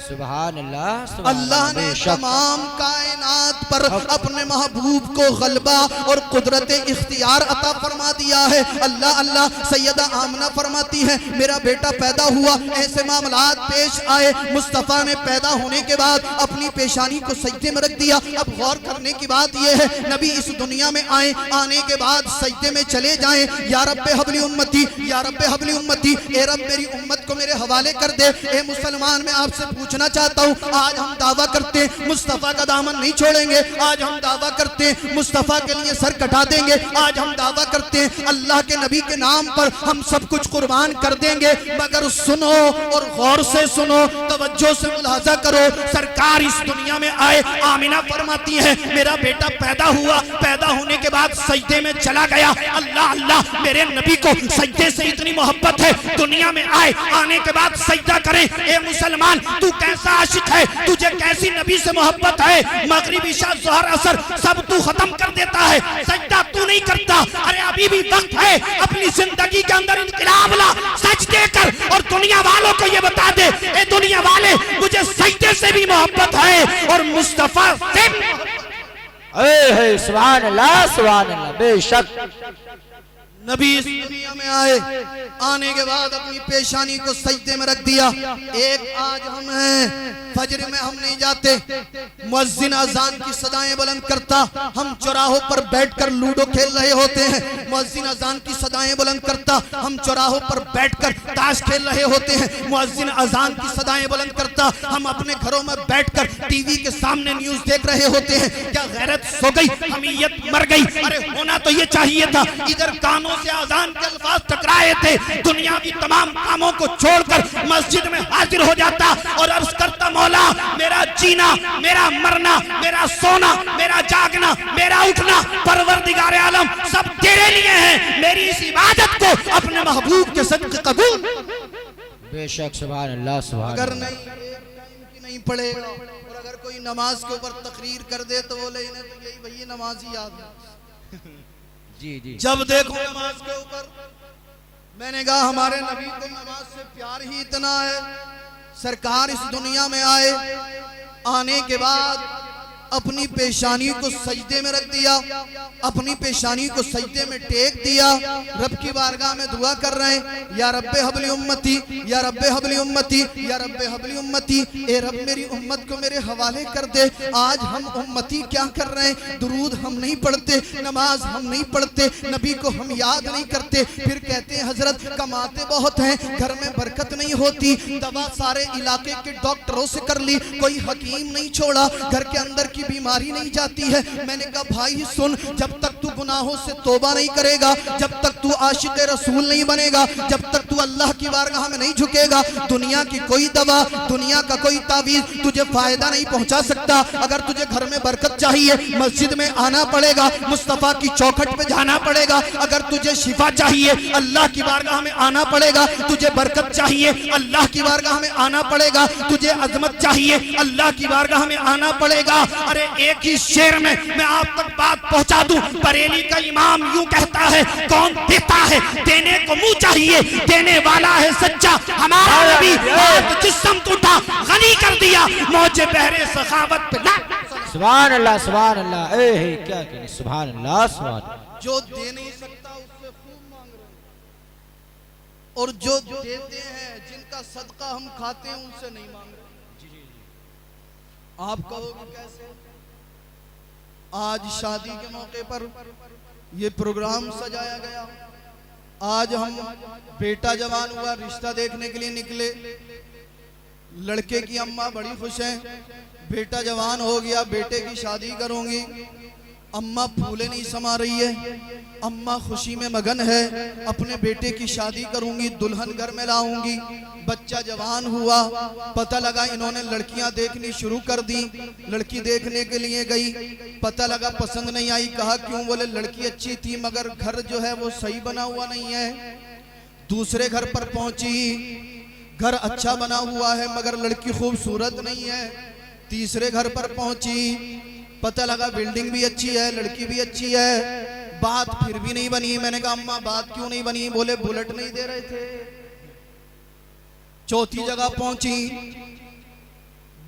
सुभान अल्लाह अल्लाह ने तमाम कायनात पर अपने महबूब को गलबा और कुदरत इख्तियार अता फरमा दिया है। अल्लाह अल्लाह सैयदा आमना फरमाती है मेरा बेटा पैदा हुआ, ऐसे मामलात पेश आए, मुस्तफ़ा ने पैदा होने के बाद अपनी पेशानी को सजदे में रख दिया। अब गौर करने की बात यह है, नबी इस दुनिया में आए, आने के बाद सजदे में चले जाएं, या रब्बे हबली उम्मती, या रब्बे हबली उम्मती, ए रब मेरी उम्मत को मेरे हवाले कर दे। ए मुसलमान, मैं आपसे पूछना चाहता हूँ, आज हम दावा करते हैं मुस्तफ़ा का दामन नहीं छोड़ेंगे, आज हम दावा करते हैं मुस्तफ़ा के लिए सर कटा देंगे, आज हम दावा करते हैं अल्लाह के नबी के नाम पर हम सब कुछ कुर्बान कर देंगे। मगर सुनो और गौर से सुनो, तवज्जो से मुलाजा करो, सरकार इस दुनिया में आए, आमिना फरमाती है मेरा बेटा पैदा हुआ, पैदा होने के बाद सजदे में चला गया। अल्लाह अल्लाह, मेरे नबी को सजदे से इतनी मोहब्बत है, दुनिया में आए, आने के बाद सजदा करें। ए मुसलमान, तू कैसा आशिक है, तुझे कैसी नबी से मोहब्बत है, मगरिब इशा ज़ोहर असर सब तू खत्म कर देता है, सजदा तू नहीं करता। अरे अभी भी वक्त है, अपनी जिंदगी के अंदर इनकलाब ला, सजदे कर और दुनिया वालों को ये बता दे, ए दुनिया वाले, मुझे सजदे से भी मोहब्बत है और मुस्तफा से। सुभान अल्लाह बेशक नबी इस दुनिया में आए, आने के बाद अपनी पेशानी को सजदे में रख दिया। एक आज हम हैं, फजर में हम नहीं जाते, मुअज्जिन अजान की सदाएं बुलंद करता, हम चौराहों पर बैठकर लूडो खेल रहे होते हैं। मुअज्जिन अजान की सदाएं बुलंद करता, हम चौराहों पर बैठकर ताश खेल रहे होते हैं। मुअज्जिन अजान की सदाएं बुलंद करता, हम अपने घरों में बैठकर टीवी के सामने न्यूज देख रहे होते हैं। क्या गैरत सो गई, हमीयत मर गई? अरे होना तो ये चाहिए था, इधर कानों से अजान के अल्फाज टकराए थे, दुनियावी तमाम कामों को छोड़कर मस्जिद में हाजिर हो जाता और अर्ज करता मौला, मेरा जीना, मेरा मरना, मेरा सोना, मेरा जागना, मेरा उठना परवरदिगार आलम सब तेरे लिए है, मेरी इस इबादत को अपने महबूब के सदक़े कबूल। बेशक सुभान अल्लाह सुभान। अगर नहीं टाइम की नहीं पड़ेगा और अगर कोई नमाज के ऊपर तकरीर कर दे तो बोले इन्हें तो यही भैया नमाज ही याद है। जी जी, जब देखो नमाज के ऊपर, मैंने कहा हमारे नबी को नमाज से प्यार ही इतना है, सरकार इस दुनिया में आए, आने के बाद अपनी पेशानी को सजदे में रख दिया, अपनी पेशानी को सजदे में टेक दिया, रब की बारगाह में दुआ कर रहे हैं, या रब्बे हबली उम्मती, या रब्बे हबली उम्मती, या रब्बे हबली उम्मती, ए रब मेरी उम्मत को मेरे हवाले कर दे। आज हम उम्मती क्या कर रहे हैं, दुरूद हम नहीं पढ़ते, नमाज हम नहीं पढ़ते, नबी को हम याद नहीं करते, फिर कहते हैं हजरत कमाते बहुत हैं, घर में बरकत नहीं होती, दवा सारे इलाके के डॉक्टरों से कर ली, कोई हकीम नहीं छोड़ा, घर के अंदर की बीमारी नहीं जाती है। मैंने कहा भाई सुन, जब तक तू गुनाहों से तौबा नहीं करेगा, जब तक तू आशिक रसूल नहीं बनेगा, जब तक तू अल्लाह की बारगाह में नहीं झुकेगा, दुनिया की कोई दवा, दुनिया का कोई तावीज तुझे फायदा नहीं पहुंचा सकता। अगर तुझे घर में बरकत चाहिए, मस्जिद में आना पड़ेगा, मुस्तफा की चौखट पे जाना पड़ेगा। अगर तुझे शिफा चाहिए, अल्लाह की बारगाह में आना पड़ेगा। तुझे बरकत चाहिए, अल्लाह की बारगाह में आना पड़ेगा। तुझे अजमत चाहिए, अल्लाह की बारगाह में आना पड़ेगा। अरे एक ही शेर में मैं आप तक बात पहुंचा दूं, बरेली का इमाम यूं कहता है, कौन देता है देने को मुंह चाहिए, देने वाला है सच्चा हमारा नबी। आज जिस्म टूटा गनी कर दिया, मौजे बहरे सखावत पे ना। सुभान अल्लाह सुभान अल्लाह। ए क्या कहने, सुभान अल्लाह सुभान। जो दे नहीं सकता उससे खूब मांग रहे हैं, और जो देते हैं, जिनका सदका हम खाते हैं, उनसे नहीं मांग रहे। आप कहोगे कैसे? आज शादी के मौके पर ये प्रोग्राम सजाया गया, आज हम बेटा जवान हुआ, रिश्ता देखने के लिए निकले, लड़के की अम्मा बड़ी खुश हैं, बेटा जवान हो गया, बेटे की शादी करूंगी। अम्मा फूले नहीं समा रही है, अम्मा खुशी में मगन है, अपने बेटे की शादी करूंगी, दुल्हन घर में लाऊंगी। बच्चा जवान हुआ, पता लगा इन्होंने लड़कियां देखनी शुरू कर दी, लड़की देखने के लिए गई, पता लगा पसंद नहीं आई। कहा क्यों? बोले लड़की अच्छी थी मगर घर जो है वो सही बना हुआ नहीं है। दूसरे घर पर पहुंची, घर अच्छा बना हुआ है मगर लड़की खूबसूरत नहीं है। तीसरे घर पर पहुंची, पता लगा बिल्डिंग भी अच्छी है, लड़की भी अच्छी है, बात फिर भी नहीं बनी। मैंने कहा अम्मा बात क्यों नहीं बनी? बोले बुलेट नहीं दे रहे थे। चौथी जगह पहुंची,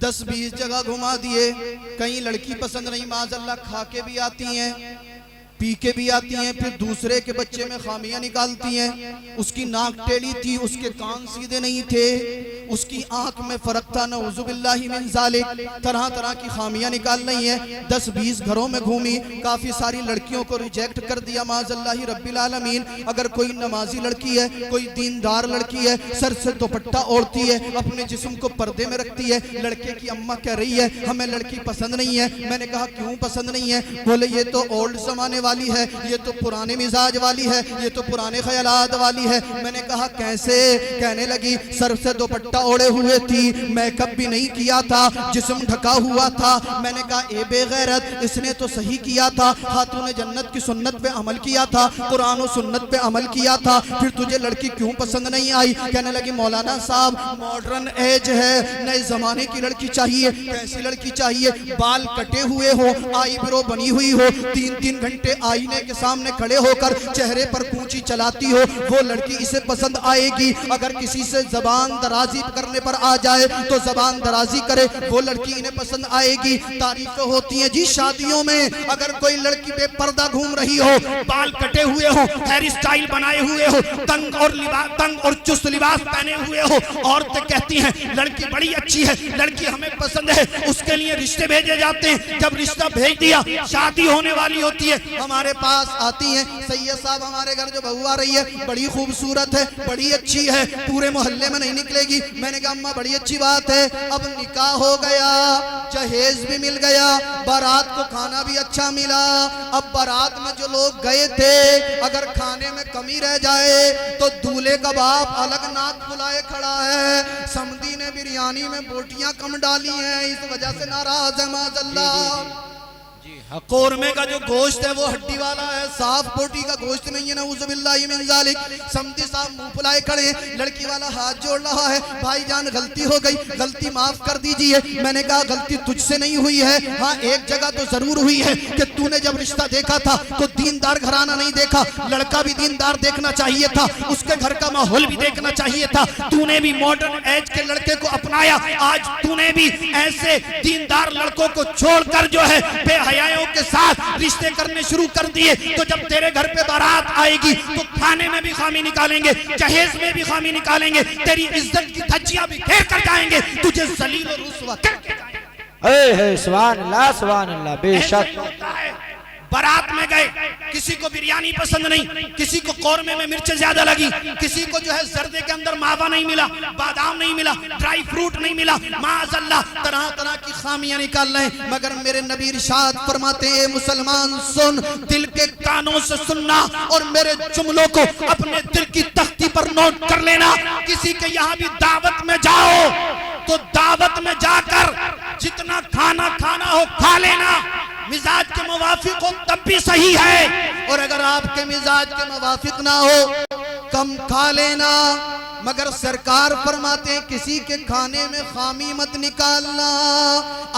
10-20 जगह घुमा दिए, कहीं लड़की पसंद नहीं, माज़अल्लाह खा के भी आती हैं, पी के भी आती हैं, फिर दूसरे के बच्चे में खामियां निकालती हैं। उसकी नाक टेढ़ी थी, उसके कान सीधे नहीं थे, उसकी आंख में फर्क था, नऊजुबिल्लाहि मिन ज़ालिक, तरह तरह की खामियां निकाल रही हैं। 10-20 घरों में घूमी, काफ़ी सारी लड़कियों को रिजेक्ट कर दिया माज़अल्लाहि रब्बिल आलमीन। अगर कोई नमाजी लड़की है, कोई दीनदार लड़की है, सर से दुपट्टा ओढ़ती है, अपने जिस्म को पर्दे में रखती है, लड़के की अम्मा कह रही है हमें लड़की पसंद नहीं है। मैंने कहा क्यों पसंद नहीं है? बोले ये तो ओल्ड जमाने वाली है, ये तो पुराने मिजाज वाली है, ये तो पुराने ख्यालात वाली है। मैंने कहा कैसे? कहने लगी सर से दुपट्टा ओढ़े हुए थी, मेकअप भी नहीं किया था, जिस्म ढका हुआ था। मैंने कहा ए बेगैरत, इसने तो सही किया था, खातून जन्नत की सुन्नत पे अमल किया था, कुरान और सुन्नत पे अमल किया था, फिर तुझे लड़की क्यों पसंद नहीं आई? कहने लगी मौलाना साहब मॉडर्न एज है, नए जमाने की लड़की चाहिए। कैसी लड़की चाहिए? बाल कटे हुए हो, आईब्रो बनी हुई हो, 3-3 घंटे आईने के सामने खड़े होकर चेहरे पर कूंची चलाती हो, वो लड़की इसे पसंद आएगी। अगर किसी से जबान दराजी करने पर आ जाए तो जबान दराजी करे, वो लड़की इन्हें पसंद आएगी। तारीफें होती हैं जी शादियों में, अगर कोई लड़की बेपर्दा घूम रही हो, बाल कटे हुए हो, हेयर स्टाइल बनाए हुए हो, तंग और चुस्त लिबास पहने हुए हो, औरतें कहती हैं लड़की बड़ी अच्छी है, लड़की हमें पसंद है, उसके लिए रिश्ते भेजे जाते हैं। जब रिश्ता भेज दिया, शादी होने वाली होती है, हमारे पास आती हैं, सैयद साहब हमारे घर जो बहू आ रही है बड़ी खूबसूरत है, बड़ी अच्छी है, पूरे मोहल्ले में नहीं निकलेगी। मैंने कहा अम्मा बड़ी अच्छी बात है, अब निकाह हो गया, जहेज भी मिल गया, बारात को खाना भी अच्छा मिला। अब बारात में जो लोग गए थे, अगर खाने में कमी रह जाए तो दूल्हे का बाप अलग नाक फुलाए खड़ा है, समधी ने बिरयानी में बोटियां कम डाली हैं, इस वजह से नाराज है माज़अल्लाह। कोरमे का जो गोश्त है वो हड्डी वाला है, साफ बोटी का गोश्त नहीं है, नऊजुबिल्लाहि मिन ज़ालिक। समधी साहब मुंह फुलाए खड़े हैं, लड़की वाला हाथ जोड़ रहा है, भाईजान गलती हो गई, गलती माफ कर दीजिए। मैंने कहा गलती तुझसे नहीं हुई है, हाँ एक जगह तो जरूर हुई है कि तूने जब रिश्ता देखा था तो दीनदार घराना नहीं देखा, लड़का भी दीनदार देखना चाहिए था, उसके घर का माहौल भी देखना चाहिए था। तूने भी मॉडर्न एज के लड़के को अपनाया, आज तूने भी ऐसे दीनदार लड़कों को छोड़कर जो है बेहयाओं के साथ रिश्ते करने शुरू कर दिए। तो जब तेरे घर पे बारात आएगी तो खाने में भी खामी निकालेंगे, जहेज में भी खामी निकालेंगे, तेरी इज्जत की धज्जियां भी फेर कर जाएंगे, तुझे जलील और रुस्वा करके जाएंगे। सुभान अल्लाह, बेशक। बारात में गए, किसी को बिरयानी पसंद नहीं, किसी को कौरमे में मिर्च ज्यादा लगी, किसी को जो है जर्दे के अंदर मावा नहीं मिला, बादाम नहीं मिला, ड्राई फ्रूट नहीं मिला, माज़अल्लाह तरह तरह की खामियां निकाल रहे हैं। मगर मेरे नबी इरशाद फरमाते हैं मुसलमान सुन, दिल के कानों से सुनना और मेरे जुमलों को अपने दिल की तख्ती पर नोट कर लेना। किसी के यहाँ भी दावत में जाओ तो दावत में जाकर जितना खाना खाना हो खा लेना, मिजाज के मुवाफिक हो तब भी सही है, और अगर आपके मिजाज के मुवाफिक ना हो कम खा लेना। मगर सरकार फरमाते हैं किसी के खाने में खामी मत निकालना।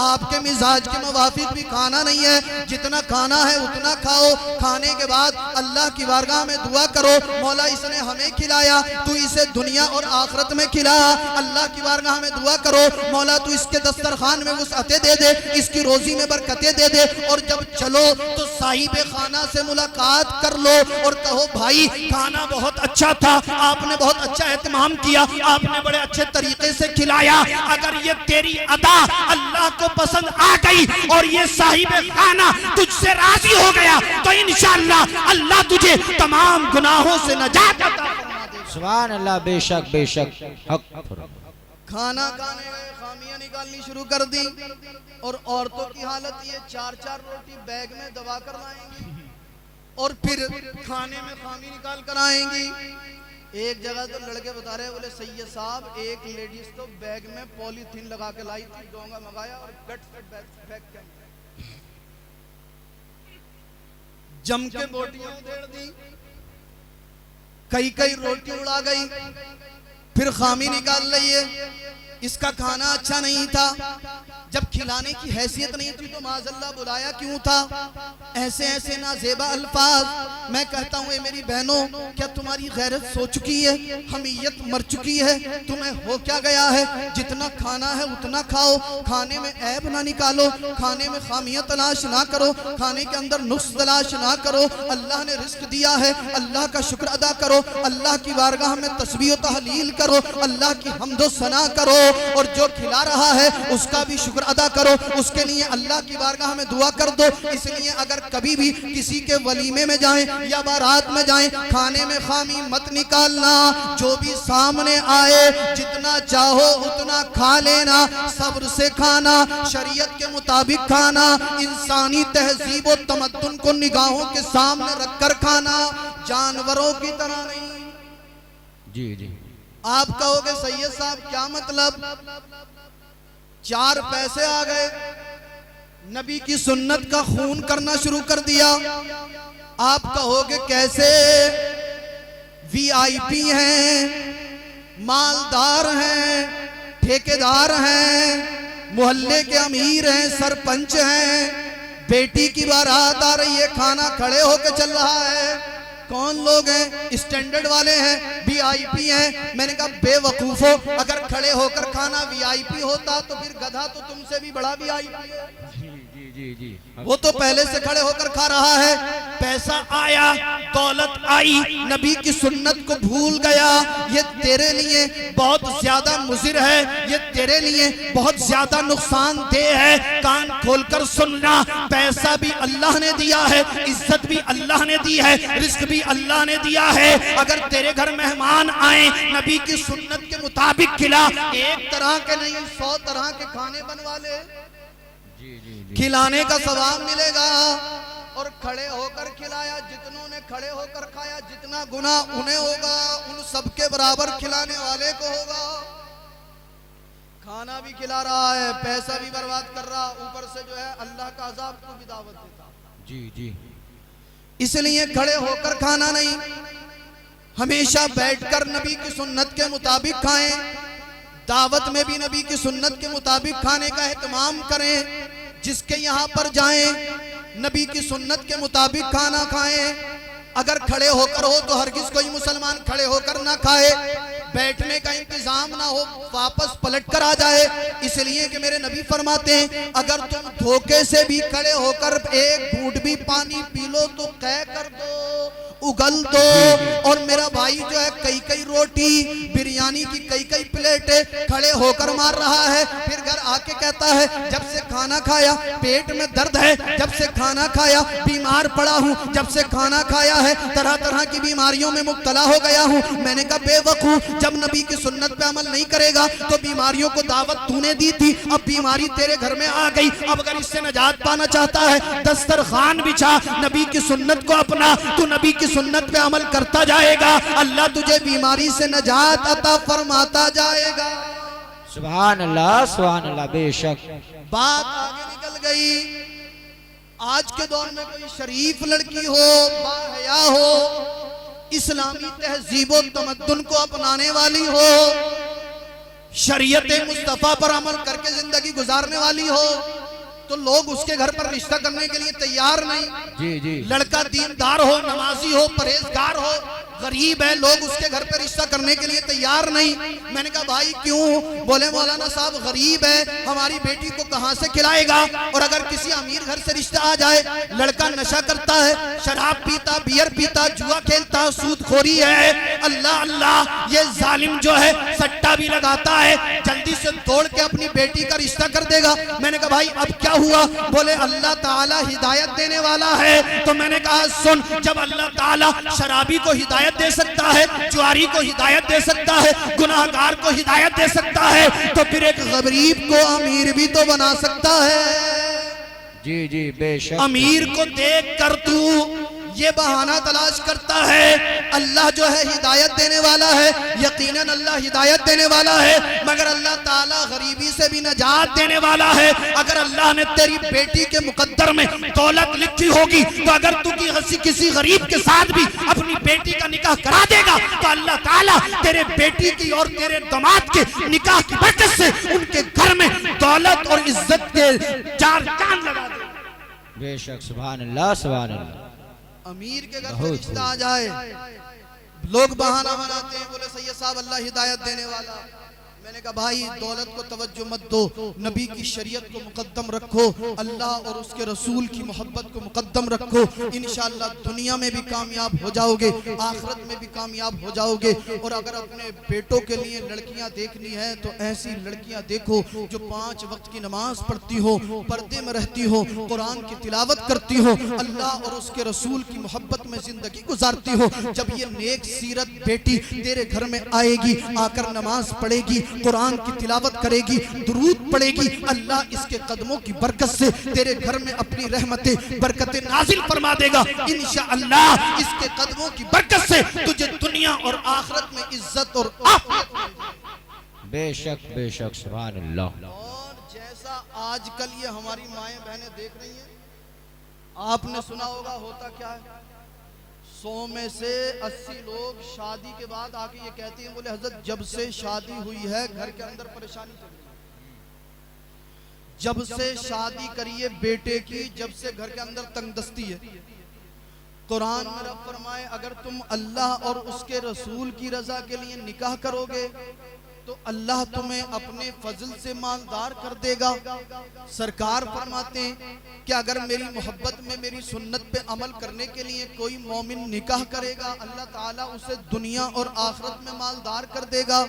आपके मिजाज के मुवाफिक भी खाना नहीं है, जितना खाना है उतना खाओ, खाने के बाद अल्लाह की बारगाह में दुआ करो, मौला इसने हमें खिलाया, तू इसे दुनिया और आखिरत में खिला। अल्लाह की बारगाह में दुआ करो, मौला तू इसके दस्तरखान में वुसअतें दे दे, इसकी रोजी में बरकतें दे दे। और जब चलो तो साहिबे खाना से मुलाकात कर लो और कहो भाई खाना बहुत अच्छा था, आपने बहुत अच्छा एहतमाम किया, आपने बड़े अच्छे तरीके से खिलाया। अगर ये तेरी अदा अल्लाह को पसंद आ गई और ये साहिबे खाना तुझसे राजी हो गया तो इंशाअल्लाह अल्लाह तुझे तमाम गुनाहों से नजात अता फरमा दे। सुभान अल्लाह, बेशक बेशक। खाना खाने गए, खामियां निकालनी शुरू कर दी, और औरतों की हालत ये 4-4 रोटी बैग में दबा कर लाएंगी और फिर खाने में खामी निकाल कर आएंगी। एक जगह तो लड़के बता रहे, बोले सैयद साहब एक लेडीज तो बैग में पॉलीथीन लगा के लाई थी, डोंगा मंगाया और गट से बैग के अंदर जम के बोटियां उधेड़ दी, कई रोटी उड़ा गई, फिर खामी निकाल रही है। इसका खाना अच्छा नहीं था, जब खिलाने की हैसियत नहीं थी तो माज़अल्लाह बुलाया क्यों था? ऐसे ऐसे नाजेबा अल्फाज। मैं कहता हूँ मेरी बहनों, क्या तुम्हारी गैरत सो चुकी है? हमीयत मर चुकी है? तुम्हें हो क्या गया है? जितना खाना है उतना खाओ, खाने में ऐब ना निकालो, खाने में खामियां तलाश ना करो, खाने के अंदर नुक्स तलाश ना करो। अल्लाह ने रिस्क दिया है, अल्लाह का शुक्र अदा करो, अल्लाह की बारगाह में तस्बीह व तहलील करो, अल्लाह की हम्दो सना करो, और जो खिला रहा है उसका भी शुक्र अदा करो, उसके लिए अल्लाह की बारगाह में दुआ कर दो। इसलिए अगर कभी भी किसी के वलीमे में जाएं या बारात में जाएं, खाने में खामी मत निकालना। जो भी सामने आए जितना चाहो उतना खा लेना, सब्र से खाना, शरीयत के मुताबिक खाना, इंसानी तहजीब व तमद्दुन को निगाहों के सामने रखकर खाना, जानवरों की तरह नहीं। जी जी। आप कहोगे सैयद साहब क्या मतलब? 4 पैसे आ गए, नबी की सुन्नत का खून करना शुरू कर दिया। आप कहोगे कैसे? वीआईपी हैं, मालदार हैं, ठेकेदार हैं, मोहल्ले के अमीर हैं, सरपंच हैं, बेटी की बारात आ रही है, खाना खड़े होकर चल रहा है। कौन लोग हैं? स्टैंडर्ड वाले हैं, वीआईपी हैं। मैंने कहा बेवकूफो, अगर खड़े होकर खाना वीआईपी होता तो फिर गधा तो तुमसे भी बड़ा वीआईपी है। जी जी। वो तो पहले से खड़े होकर खा रहा है। पैसा आया, दौलत आई, नबी की सुन्नत को भूल गया। ये तेरे लिए बहुत ज्यादा मुज़िर है, ये तेरे लिए बहुत ज्यादा नुकसानदेह है। कान खोलकर सुनना, पैसा भी अल्लाह ने दिया है, इज्जत भी अल्लाह ने दी है, रिस्क भी अल्लाह ने दिया है। अगर तेरे घर मेहमान आए, नबी की सुन्नत के मुताबिक खिला। एक तरह के नहीं, 100 तरह के खाने बनवा ले, खिलाने का सवाब मिलेगा। और खड़े होकर खिलाया, जितनों ने खड़े होकर खाया, जितना गुना उन्हें होगा, उन सबके बराबर खिलाने वाले को होगा। खाना भी खिला रहा है, पैसा भी बर्बाद कर रहा, ऊपर से जो है अल्लाह का अज़ाब को भी दावत देता। जी जी। इसलिए खड़े होकर खाना नहीं, हमेशा बैठकर नबी की सुन्नत के मुताबिक खाएं। दावत में भी नबी की सुन्नत के मुताबिक खाने का एहतमाम करें। जिसके यहाँ पर जाएं नबी की सुन्नत के मुताबिक खाना खाएं। अगर खड़े होकर हो तो हरगिज कोई मुसलमान खड़े होकर ना खाए, बैठने का इंतजाम ना हो, वापस पलट कर आ जाए। इसलिए कि मेरे नबी फरमाते हैं, अगर तुम धोखे से भी खड़े होकर एक घूंट भी पानी पी लो तो कह कर दो, उगल दो। और मेरा भाई जो है कई कई रोटी, बिरयानी की कई कई प्लेटें खड़े होकर मार रहा है, फिर घर आके कहता है जब से खाना खाया पेट में दर्द है, जब से खाना खाया बीमार पड़ा हूँ, जब से खाना खाया है तरह तरह की बीमारियों में मुब्तला हो गया हूँ। मैंने कहा बेवकूफ, जब नबी की सुन्नत पे अमल नहीं करेगा तो बीमारियों को दावत तूने दी थी, अब बीमारी तेरे घर में आ गई। अब अगर इससे नजात पाना चाहता है, दस्तरखान बिछा, नबी की सुन्नत को अपना, तू नबी की सुन्नत पे अमल करता जाएगा, अल्लाह तुझे बीमारी से नजात अता फरमाता जाएगा। सुभान अल्लाह, सुभान अल्लाह। बेशक बात आगे निकल गई। आज के दौर में कोई शरीफ लड़की हो, बाहया हो, इस्लामी तहजीब व तमद्दुन को अपनाने वाली हो, शरीयत मुस्तफा पर अमल करके जिंदगी गुजारने वाली हो, तो लोग उसके घर पर रिश्ता करने के लिए तैयार नहीं। जी जी। लड़का दीनदार हो, नमाजी हो, परहेजगार हो, गरीब है, लोग उसके घर पे रिश्ता करने के लिए तैयार नहीं। मैंने कहा भाई क्यों? बोले मौलाना साहब गरीब है, हमारी बेटी को कहां से खिलाएगा? और अगर किसी अमीर घर से रिश्ता आ जाए, लड़का नशा करता है, शराब पीता, बियर पीता, जुआ खेलता, सूदखोरी है, अल्लाह अल्लाह, ये जालिम जो है सट्टा भी लगाता है, जल्दी से तोड़ के अपनी बेटी का रिश्ता कर देगा। मैंने कहा भाई अब क्या हुआ? बोले अल्लाह ताला हिदायत देने वाला है। तो मैंने कहा सुन, जब अल्लाह ताला शराबी को हिदायत दे सकता है, जुआरी को हिदायत दे सकता है, गुनाहगार को हिदायत दे सकता है, तो फिर एक गरीब को अमीर भी तो बना सकता है। जी जी बेशक। अमीर को देख कर तू ये बहाना तलाश करता है। अल्लाह जो है हिदायत देने वाला है, यकीनन अल्लाह हिदायत देने वाला है, मगर अल्लाह ताला गरीबी से भी नजात देने वाला है। अगर अल्लाह ने तेरी बेटी के मुकद्दर में दौलत लिखी होगी तो अगर तू किसी गरीब के साथ भी अपनी बेटी का निकाह करा देगा तो अल्लाह ताला तेरे बेटी की और तेरे दामाद के निकाह की बरकत से उनके घर में दौलत और इज्जत के चार चांद लगा दे। बेशक सुभान अल्लाह सुभान अल्लाह। अमीर के घर से रिश्ता आ जाए, लोग बहाना बनाते हैं, बोले सैयद साहब अल्लाह हिदायत देने वाला। मैंने कहा भाई दौलत को तवज्जो मत दो, नबी की शरीयत को मुकद्दम रखो, अल्लाह और उसके रसूल की मोहब्बत को मुकद्दम रखो। इंशाअल्लाह दुनिया में भी कामयाब हो जाओगे, आखिरत में भी कामयाब हो जाओगे। और अगर अपने बेटों के लिए लड़कियां देखनी है तो ऐसी लड़कियां देखो जो 5 वक्त की नमाज पढ़ती हो, पर्दे में रहती हो, कुरान की तिलावत करती हो, अल्लाह और उसके रसूल की मोहब्बत में जिंदगी गुजारती हो। जब ये नेक सीरत बेटी तेरे घर में आएगी, आकर नमाज पढ़ेगी, कुरान की तिलावत करेगी, दुरूद पढ़ेगी, अल्लाह इसके कदमों की बरकत से तेरे घर में अपनी रहमतें बरकतें नाजिल फरमा देगा। इंशाअल्लाह इसके कदमों की बरकत से तुझे दुनिया और आखिरत में इज्जत और आफियत मिलेगी। बेशक बेशक सुभान अल्लाह। और जैसा आजकल ये हमारी माएं बहनें देख रही हैं, आपने सुना होगा होता क्या है, 100 में से 80 लोग शादी के बाद आके ये कहती हैं, बोले हजरत जब से शादी हुई है घर के अंदर परेशानी चल रही है, जब से शादी करिए बेटे की, जब से घर के अंदर तंगदस्ती है। कुरान में रब फरमाए अगर तुम अल्लाह और उसके रसूल की रजा के लिए निकाह करोगे तो अल्लाह तुम्हें अपने फजल से मालदार कर देगा। सरकार फरमाते हैं कि अगर मेरी मोहब्बत में मेरी सुन्नत पे अमल करने के लिए कोई मोमिन निकाह करेगा, अल्लाह ताला उसे दुनिया और आखिरत में मालदार कर देगा।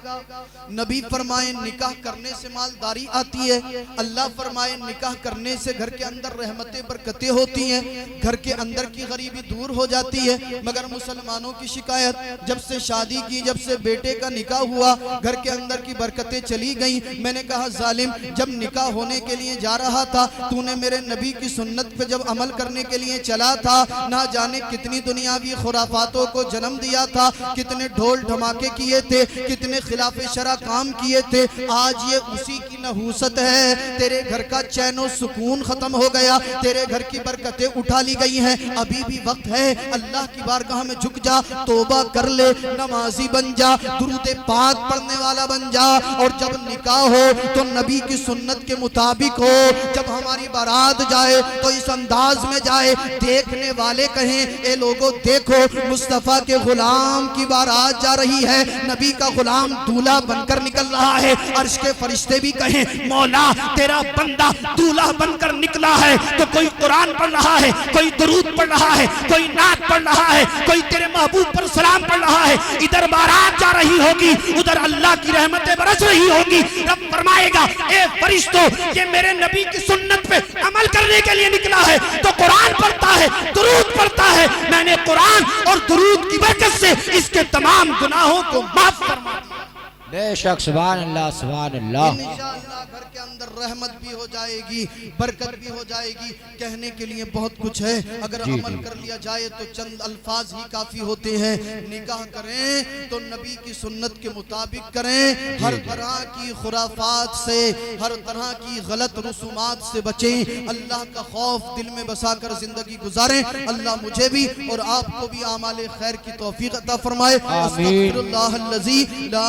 नबी फरमाए निकाह करने से मालदारी आती है, अल्लाह फरमाए निकाह करने से घर के अंदर रहमतें बरकतें होती हैं, घर के अंदर की गरीबी दूर हो जाती है। मगर मुसलमानों की शिकायत, जब से शादी की, जब से बेटे का निकाह हुआ, घर के अंदर की बरकतें चली गई। मैंने कहा जालिम, जब निकाह होने के लिए जा रहा था तूने मेरे नबी की सुन्नत पे जब अमल करने के लिए चला था, ना जाने कितनी दुनियावी खुराफातों को जन्म दिया था, कितने ढोल धमाके किए थे, कितने खिलाफ शरा काम किए थे। आज ये उसी की नहूसत है, तेरे घर का चैन और सुकून खत्म हो गया, तेरे घर की बरकतें उठा ली गई हैं। अभी भी वक्त है, अल्लाह की बारगाह में झुक जा, तौबा कर ले, नमाजी बन जा, दुरूद पाक पढ़ने वाला बन जा। और जब निकाह हो तो नबी की सुन्नत के मुताबिक हो। जब हमारी बारात जाए तो इस अंदाज में जाए, देखने वाले कहें ए लोगों देखो मुस्तफा के गुलाम की बारात जा रही है, नबी का गुलाम दूल्हा बनकर निकल रहा है। अर्श के फरिश्ते भी कहें मौला तेरा बंदा दूल्हा बनकर निकला है। तो कोई कुरान पढ़ रहा है, कोई दुरूद पढ़ रहा है, कोई नात पढ़ रहा है, कोई तेरे महबूब पर सलाम पढ़ रहा है। इधर बारात जा रही होगी, उधर अल्लाह की रहमतें बरस रही होगी। रब फरमाएगा ए फरिश्तों ये मेरे नबी की सुन्नत पे अमल करने के लिए निकला है तो कुरान पढ़ता है, दुरूद पढ़ता है। मैंने कुरान और दुरूद की बरकत से इसके तमाम गुनाहों को माफ फरमा दिया। बेशक सुभान अल्लाह सुभान अल्लाह। इंशाअल्लाह घर के अंदर रहमत भी हो जाएगी, बरकत भी हो जाएगी। कहने के लिए बहुत कुछ है, अगर अमल कर लिया जाए तो चंद अल्फाज ही काफी होते हैं। निकाह करें तो नबी की सुन्नत के मुताबिक करें, हर तरह की खुराफात से, हर तरह की गलत रसूमात से बचें, अल्लाह का खौफ दिल में बसाकर जिंदगी गुजारें। अल्लाह मुझे भी और आपको भी आमाले खैर की तौफीक अता फरमाए। अस्तगफिरुल्लाहल्लज़ी ला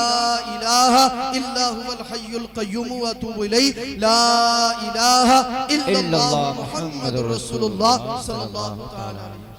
इलाहा इल्ला हुवल हय्युल क़य्यूम व अतूबु इलैहि। ला इलाहा इल्लल्लाह मुहम्मदुर रसूलुल्लाह सल्लल्लाहु तआला अलैहि